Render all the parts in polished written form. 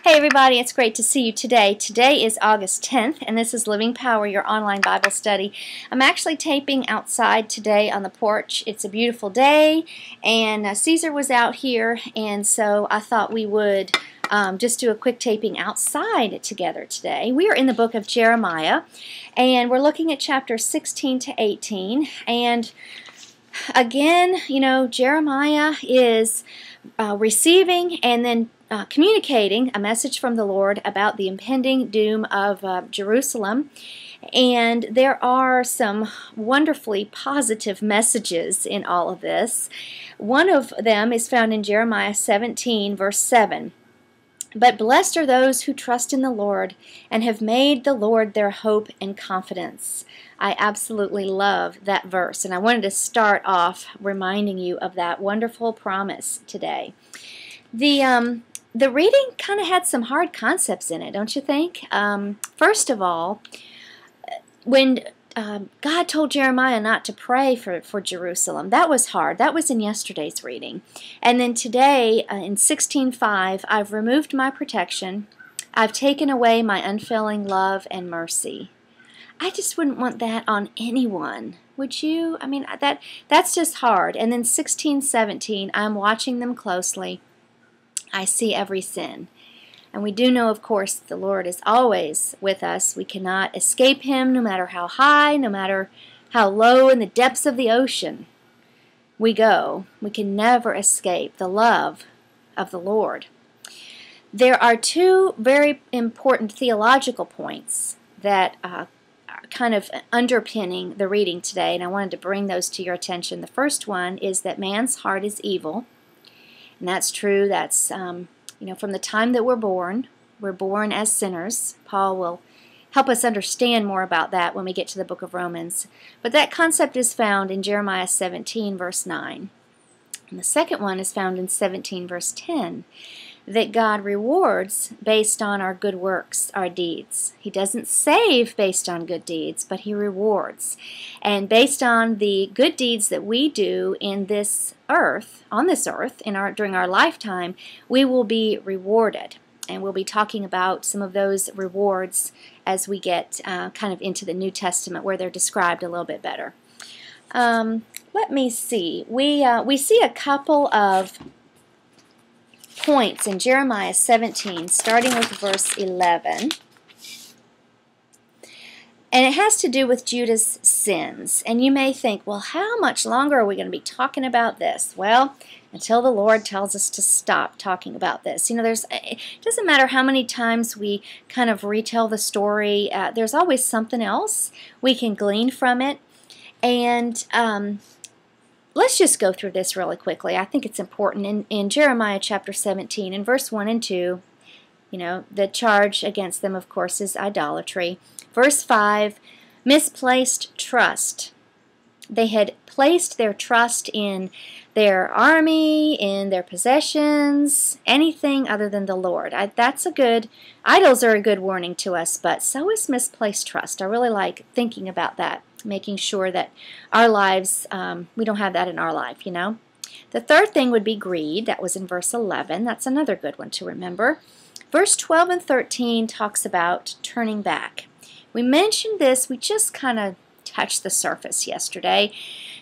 Hey everybody, it's great to see you today. Today is August 10th, and this is Living Power, your online Bible study. I'm actually taping outside today on the porch. It's a beautiful day, and Caesar was out here, and so I thought we would just do a quick taping outside together today. We are in the book of Jeremiah, and we're looking at chapters 16 to 18, and again, you know, Jeremiah is receiving and then communicating a message from the Lord about the impending doom of Jerusalem. And there are some wonderfully positive messages in all of this. One of them is found in Jeremiah 17, verse 7. But blessed are those who trust in the Lord and have made the Lord their hope and confidence. I absolutely love that verse, and I wanted to start off reminding you of that wonderful promise today. The reading kind of had some hard concepts in it, don't you think? First of all, when God told Jeremiah not to pray for Jerusalem, that was hard. That was in yesterday's reading. And then today, in 16:5, I've removed my protection. I've taken away my unfailing love and mercy. I just wouldn't want that on anyone. Would you? I mean, that's just hard. And then 16:17, I'm watching them closely. I see every sin. And we do know, of course, the Lord is always with us. We cannot escape Him no matter how high, no matter how low in the depths of the ocean we go. We can never escape the love of the Lord. There are two very important theological points that are kind of underpinning the reading today, and I wanted to bring those to your attention. The first one is that man's heart is evil. And that's true. That's, you know, from the time that we're born as sinners. Paul will help us understand more about that when we get to the book of Romans. But that concept is found in Jeremiah 17, verse 9. And the second one is found in 17, verse 10. That God rewards based on our good works, our deeds. He doesn't save based on good deeds, but He rewards. And based on the good deeds that we do in this earth, on this earth, during our lifetime, we will be rewarded. And we'll be talking about some of those rewards as we get kind of into the New Testament, where they're described a little bit better. Let me see. We see a couple of points in Jeremiah 17, starting with verse 11. And it has to do with Judah's sins. And you may think, well, how much longer are we going to be talking about this? Well, until the Lord tells us to stop talking about this. You know, it doesn't matter how many times we kind of retell the story. There's always something else we can glean from it. And let's just go through this really quickly. I think it's important. In Jeremiah chapter 17, in verse 1 and 2, you know, the charge against them, of course, is idolatry. Verse 5, misplaced trust. They had placed their trust in their army, in their possessions, anything other than the Lord. Idols are a good warning to us, but so is misplaced trust. I really like thinking about that, making sure that our lives, we don't have that in our life, you know. The third thing would be greed. That was in verse 11. That's another good one to remember. Verse 12 and 13 talks about turning back. We mentioned this, we just kind of touched the surface yesterday,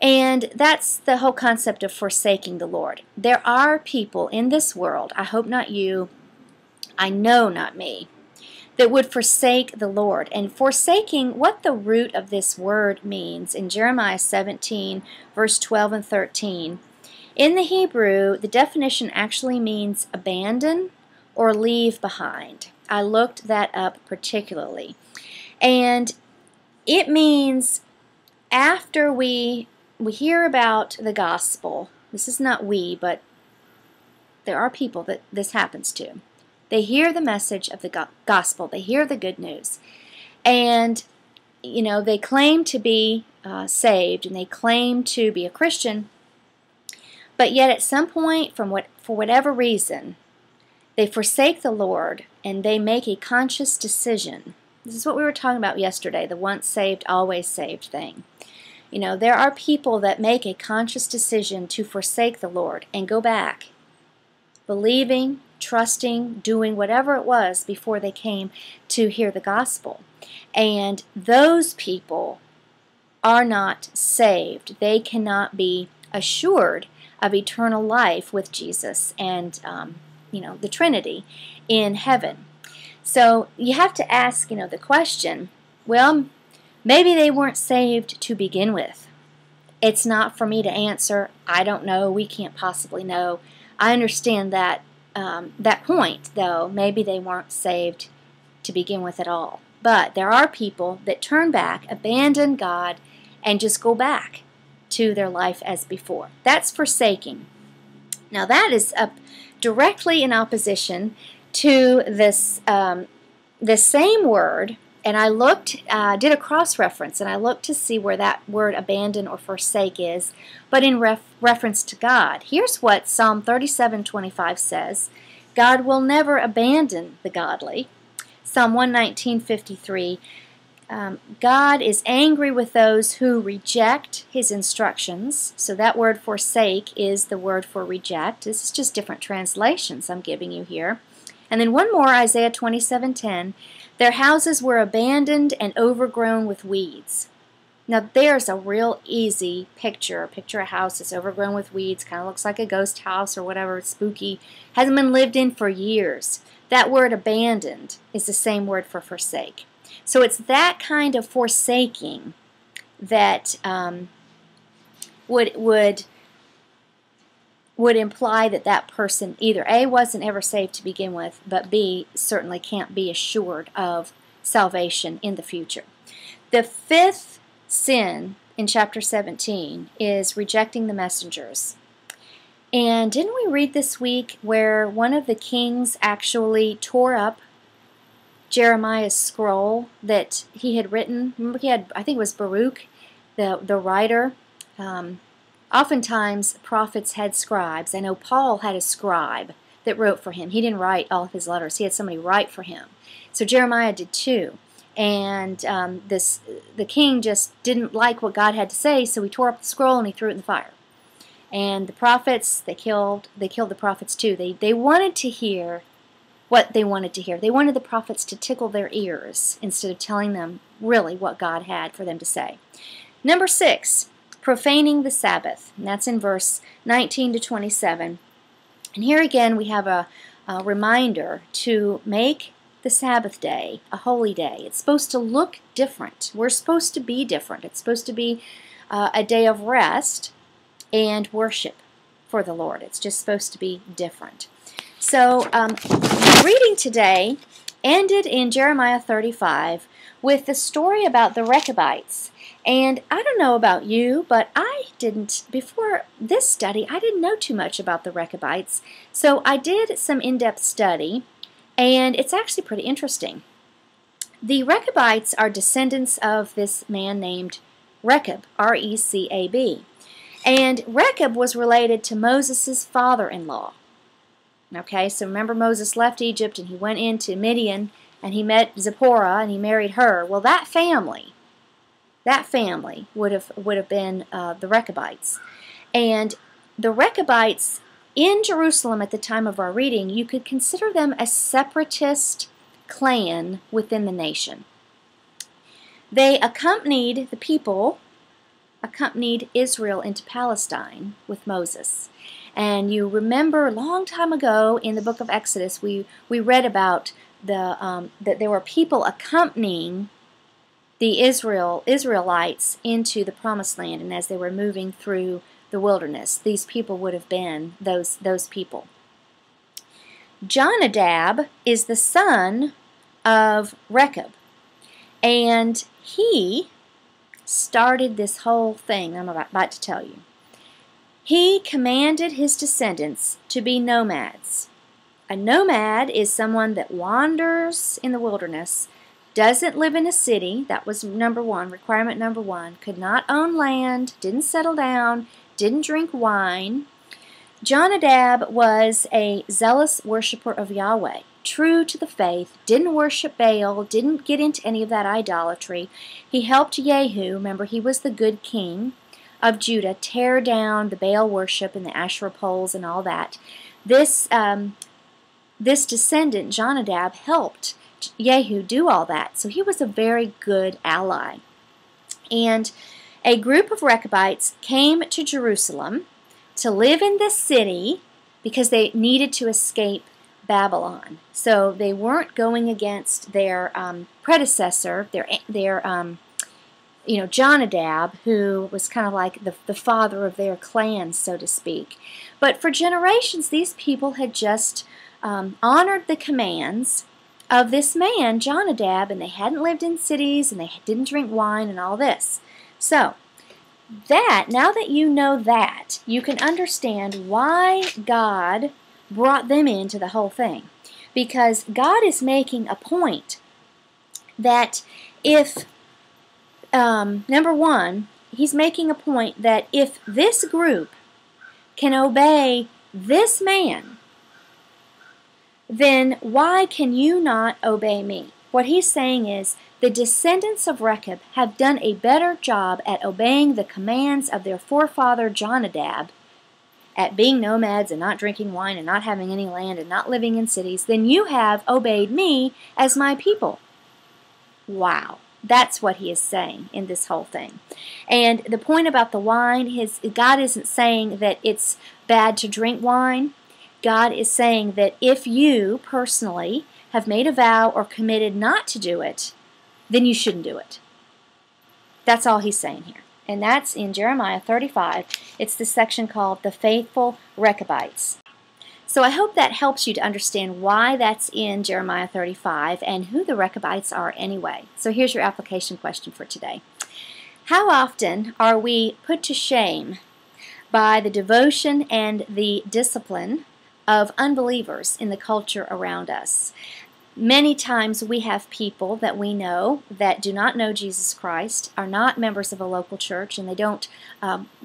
and that's the whole concept of forsaking the Lord. There are people in this world, I hope not you, I know not me, that would forsake the Lord. And forsaking, what the root of this word means in Jeremiah 17, verse 12 and 13, in the Hebrew, the definition actually means abandon or leave behind. I looked that up particularly. And it means after we hear about the gospel, this is not we, but there are people that this happens to. They hear the message of the gospel. They hear the good news. And, you know, they claim to be saved, and they claim to be a Christian. But yet at some point, for whatever reason, they forsake the Lord, and they make a conscious decision. This is what we were talking about yesterday, the once saved, always saved thing. You know, there are people that make a conscious decision to forsake the Lord and go back, believing trusting, doing whatever it was before they came to hear the gospel. And those people are not saved. They cannot be assured of eternal life with Jesus and the Trinity in heaven. So you have to ask the question, well, maybe they weren't saved to begin with. It's not for me to answer. I don't know. We can't possibly know. I understand that point, though. Maybe they weren't saved to begin with at all. But there are people that turn back, abandon God, and just go back to their life as before. That's forsaking. Now that is directly in opposition to this the same word, and I did a cross-reference, and I looked to see where that word abandon or forsake is, but in reference to God. Here's what Psalm 37:25 says: God will never abandon the godly. Psalm 119:53, God is angry with those who reject His instructions. So that word forsake is the word for reject. This is just different translations I'm giving you here. And then one more, Isaiah 27:10, their houses were abandoned and overgrown with weeds. Now there's a real easy picture. Picture a house that's overgrown with weeds, kind of looks like a ghost house or whatever, it's spooky, hasn't been lived in for years. That word abandoned is the same word for forsake. So it's that kind of forsaking that would imply that that person either A, wasn't ever saved to begin with, but B, certainly can't be assured of salvation in the future. The fifth sin in chapter 17 is rejecting the messengers. And didn't we read this week where one of the kings actually tore up Jeremiah's scroll that he had written? Remember, he had, I think it was Baruch, the writer. Oftentimes, prophets had scribes. I know Paul had a scribe that wrote for him. He didn't write all of his letters. He had somebody write for him. So Jeremiah did too. And the king just didn't like what God had to say, so he tore up the scroll and he threw it in the fire. And the prophets, they killed the prophets too. They wanted to hear what they wanted to hear. They wanted the prophets to tickle their ears instead of telling them really what God had for them to say. Number 6, profaning the Sabbath. And that's in verse 19 to 27. And here again we have a reminder to make the Sabbath day a holy day. It's supposed to look different. We're supposed to be different. It's supposed to be a day of rest and worship for the Lord. It's just supposed to be different. So the reading today ended in Jeremiah 35 with the story about the Rechabites. And I don't know about you, but before this study, I didn't know too much about the Rechabites. So I did some in-depth study, and it's actually pretty interesting. The Rechabites are descendants of this man named Rechab, R-E-C-A-B. And Rechab was related to Moses' father-in-law. Okay, so remember Moses left Egypt and he went into Midian and he met Zipporah and he married her. Well, that family would have been the Rechabites. And the Rechabites in Jerusalem at the time of our reading, you could consider them a separatist clan within the nation. They accompanied Israel into Palestine with Moses. And you remember a long time ago in the book of Exodus, we read about that there were people accompanying the Israelites into the Promised Land, and as they were moving through the wilderness, these people would have been those people. Jonadab is the son of Rechab, and he started this whole thing I'm about to tell you. He commanded his descendants to be nomads. A nomad is someone that wanders in the wilderness, doesn't live in a city. That was number one, requirement number one. Could not own land, didn't settle down, didn't drink wine. Jonadab was a zealous worshiper of Yahweh, true to the faith, didn't worship Baal, didn't get into any of that idolatry. He helped Jehu, remember he was the good king of Judah, tear down the Baal worship and the Asherah poles and all that. This this descendant, Jonadab, helped Jehu do all that. So he was a very good ally. And a group of Rechabites came to Jerusalem to live in this city because they needed to escape Babylon. So they weren't going against their predecessor, Jonadab, who was kind of like the father of their clan, so to speak. But for generations, these people had just honored the commands of this man, Jonadab, and they hadn't lived in cities, and they didn't drink wine and all this. So, now that you know that, you can understand why God brought them into the whole thing. Because God is making a point that if, number one, He's making a point that if this group can obey this man, then why can you not obey me? What he's saying is, the descendants of Rechab have done a better job at obeying the commands of their forefather Jonadab, at being nomads and not drinking wine and not having any land and not living in cities, than you have obeyed me as my people. Wow. That's what he is saying in this whole thing. And the point about the wine, God isn't saying that it's bad to drink wine. God is saying that if you personally have made a vow or committed not to do it, then you shouldn't do it. That's all he's saying here. And that's in Jeremiah 35. It's the section called The Faithful Rechabites. So I hope that helps you to understand why that's in Jeremiah 35 and who the Rechabites are anyway. So here's your application question for today. How often are we put to shame by the devotion and the discipline of unbelievers in the culture around us? Many times we have people that we know that do not know Jesus Christ, are not members of a local church, and they don't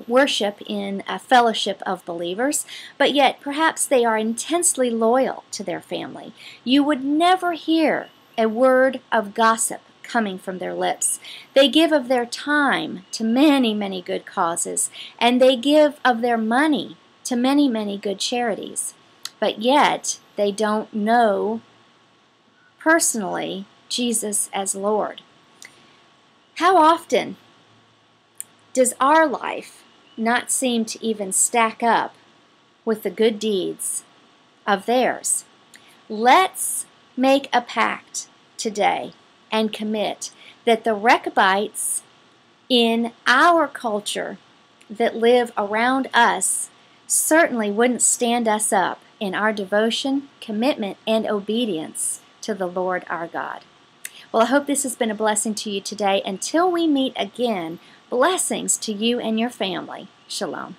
worship in a fellowship of believers, but yet perhaps they are intensely loyal to their family. You would never hear a word of gossip coming from their lips. They give of their time to many, many good causes, and they give of their money to many, many good charities. But yet, they don't know personally Jesus as Lord. How often does our life not seem to even stack up with the good deeds of theirs? Let's make a pact today and commit that the Rechabites in our culture that live around us certainly wouldn't stand us up in our devotion, commitment, and obedience to the Lord our God. Well, I hope this has been a blessing to you today. Until we meet again, blessings to you and your family. Shalom.